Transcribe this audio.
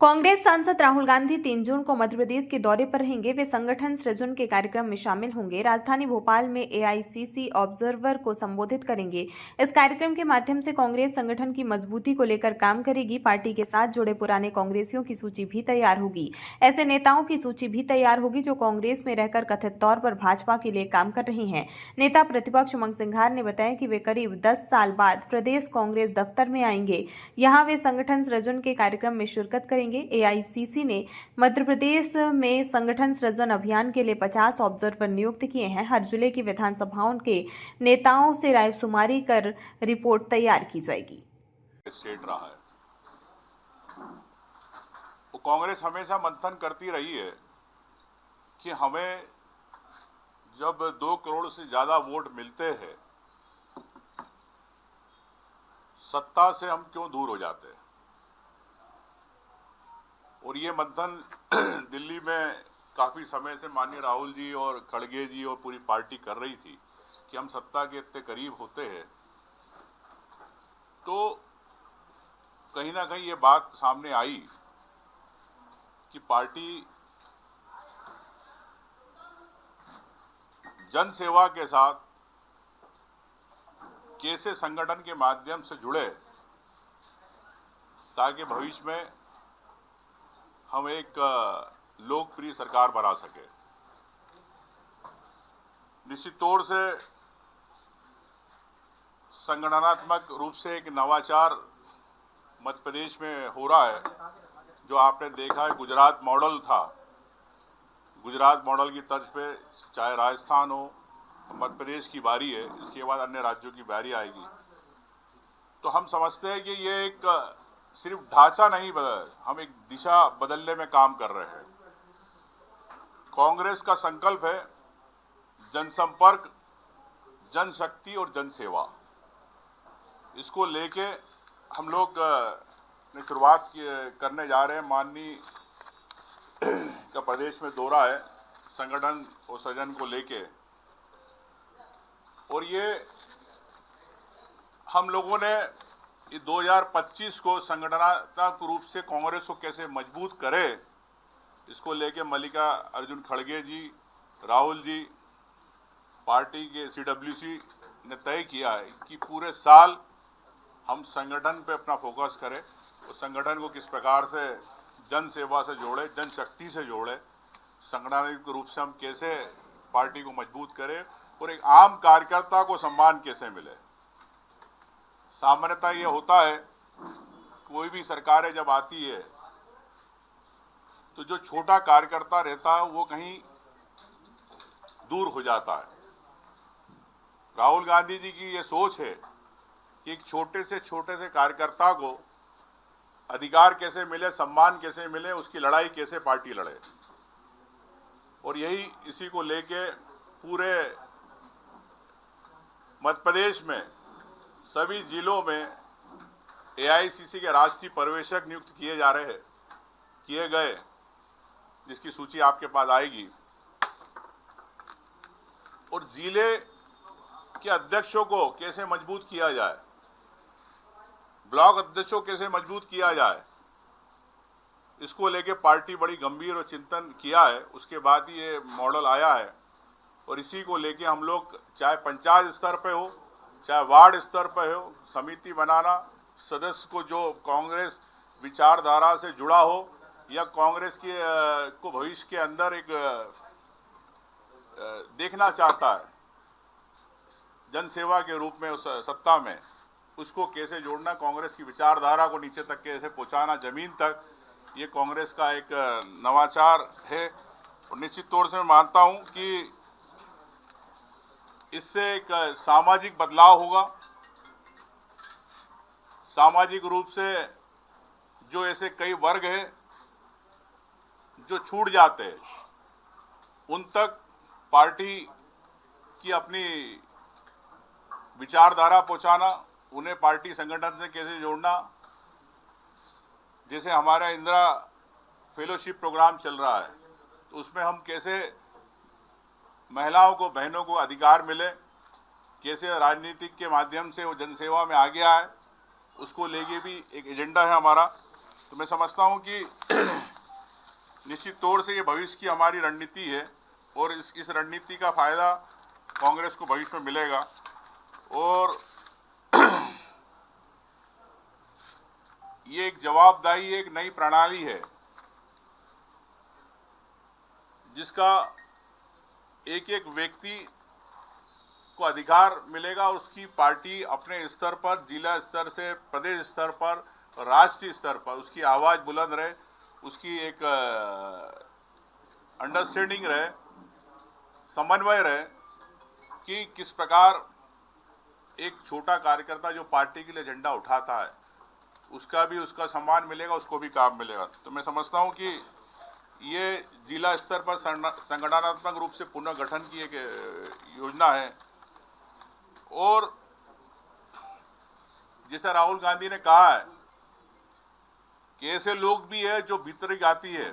कांग्रेस सांसद राहुल गांधी 3 जून को मध्य प्रदेश के दौरे पर रहेंगे। वे संगठन सृजन के कार्यक्रम में शामिल होंगे। राजधानी भोपाल में एआईसीसी ऑब्जर्वर को संबोधित करेंगे। इस कार्यक्रम के माध्यम से कांग्रेस संगठन की मजबूती को लेकर काम करेगी। पार्टी के साथ जुड़े पुराने कांग्रेसियों की सूची भी तैयार होगी। ऐसे नेताओं की सूची भी तैयार होगी जो कांग्रेस में रहकर कथित तौर पर भाजपा के लिए काम कर रहे हैं। नेता प्रतिपक्ष उमंग सिंघार ने बताया कि वे करीब 10 साल बाद प्रदेश कांग्रेस दफ्तर में आएंगे। यहाँ वे संगठन सृजन के कार्यक्रम में शिरकत करेंगे। एआईसीसी ने मध्य प्रदेश में संगठन सृजन अभियान के लिए 50 ऑब्जर्वर नियुक्त किए हैं। हर जिले की विधानसभाओं के नेताओं से रायशुमारी कर रिपोर्ट तैयार की जाएगी। स्टेट रहा है वो कांग्रेस हमेशा मंथन करती रही है कि हमें जब 2 करोड़ से ज्यादा वोट मिलते हैं, सत्ता से हम क्यों दूर हो जाते हैं। और ये मंथन दिल्ली में काफी समय से माननीय राहुल जी और खड़गे जी और पूरी पार्टी कर रही थी कि हम सत्ता के इतने करीब होते हैं तो कहीं ना कहीं ये बात सामने आई कि पार्टी जन सेवा के साथ कैसे संगठन के माध्यम से जुड़े ताकि भविष्य में हम एक लोकप्रिय सरकार बना सके। निश्चित तौर से संगठनात्मक रूप से एक नवाचार मध्य प्रदेश में हो रहा है। जो आपने देखा है गुजरात मॉडल था, गुजरात मॉडल की तर्ज पे चाहे राजस्थान हो, मध्य प्रदेश की बारी है, इसके बाद अन्य राज्यों की बारी आएगी। तो हम समझते हैं कि ये एक सिर्फ ढांचा नहीं बदल, हम एक दिशा बदलने में काम कर रहे हैं। कांग्रेस का संकल्प है जनसंपर्क, जनशक्ति और जनसेवा। इसको लेके हम लोग शुरुआत करने जा रहे हैं। माननीय का प्रदेश में दौरा है संगठन और सृजन को लेके, और ये हम लोगों ने 2025 को संगठनात्मक रूप से कांग्रेस को कैसे मजबूत करे, इसको लेके मल्लिका अर्जुन खड़गे जी, राहुल जी, पार्टी के सीडब्ल्यूसी ने तय किया है कि पूरे साल हम संगठन पे अपना फोकस करें और संगठन को किस प्रकार से जन सेवा से जोड़े, जनशक्ति से जोड़े, संगठनात्मक रूप से हम कैसे पार्टी को मजबूत करें और एक आम कार्यकर्ता को सम्मान कैसे मिले। सामान्यतः ये होता है कोई भी सरकारें जब आती है तो जो छोटा कार्यकर्ता रहता है वो कहीं दूर हो जाता है। राहुल गांधी जी की ये सोच है कि एक छोटे से कार्यकर्ता को अधिकार कैसे मिले, सम्मान कैसे मिले, उसकी लड़ाई कैसे पार्टी लड़े। और यही इसी को लेके पूरे मध्य प्रदेश में सभी जिलों में एआईसीसी के राष्ट्रीय पर्यवेक्षक नियुक्त किए गए, जिसकी सूची आपके पास आएगी। और जिले के अध्यक्षों को कैसे मजबूत किया जाए, ब्लॉक अध्यक्षों को कैसे मजबूत किया जाए, इसको लेके पार्टी बड़ी गंभीर और चिंतन किया है। उसके बाद ही ये मॉडल आया है और इसी को लेके हम लोग चाहे पंचायत स्तर पे हो, चाहे वार्ड स्तर पर हो, समिति बनाना, सदस्य को जो कांग्रेस विचारधारा से जुड़ा हो या कांग्रेस के को भविष्य के अंदर एक देखना चाहता है जनसेवा के रूप में उस सत्ता में, उसको कैसे जोड़ना, कांग्रेस की विचारधारा को नीचे तक कैसे पहुंचाना, जमीन तक, ये कांग्रेस का एक नवाचार है। और निश्चित तौर से मैं मानता हूं कि इससे एक सामाजिक बदलाव होगा। सामाजिक रूप से जो ऐसे कई वर्ग हैं जो छूट जाते हैं, उन तक पार्टी की अपनी विचारधारा पहुंचाना, उन्हें पार्टी संगठन से कैसे जोड़ना। जैसे हमारा इंदिरा फेलोशिप प्रोग्राम चल रहा है, तो उसमें हम कैसे महिलाओं को, बहनों को अधिकार मिले, कैसे राजनीतिक के माध्यम से वो जनसेवा में आगे आए, उसको लेके भी एक एजेंडा है हमारा। तो मैं समझता हूं कि निश्चित तौर से ये भविष्य की हमारी रणनीति है और इस रणनीति का फायदा कांग्रेस को भविष्य में मिलेगा। और ये एक जवाबदारी, एक नई प्रणाली है जिसका एक एक व्यक्ति को अधिकार मिलेगा और उसकी पार्टी अपने स्तर पर, जिला स्तर से प्रदेश स्तर पर, राष्ट्रीय स्तर पर उसकी आवाज बुलंद रहे, उसकी एक अंडरस्टैंडिंग रहे, समन्वय रहे कि किस प्रकार एक छोटा कार्यकर्ता जो पार्टी के लिए झंडा उठाता है उसका भी उसका सम्मान मिलेगा, उसको भी काम मिलेगा। तो मैं समझता हूं कि ये जिला स्तर पर संगठनात्मक रूप से पुनर्गठन की एक योजना है। और जैसा राहुल गांधी ने कहा है कि ऐसे लोग भी है जो भीतरी जाति है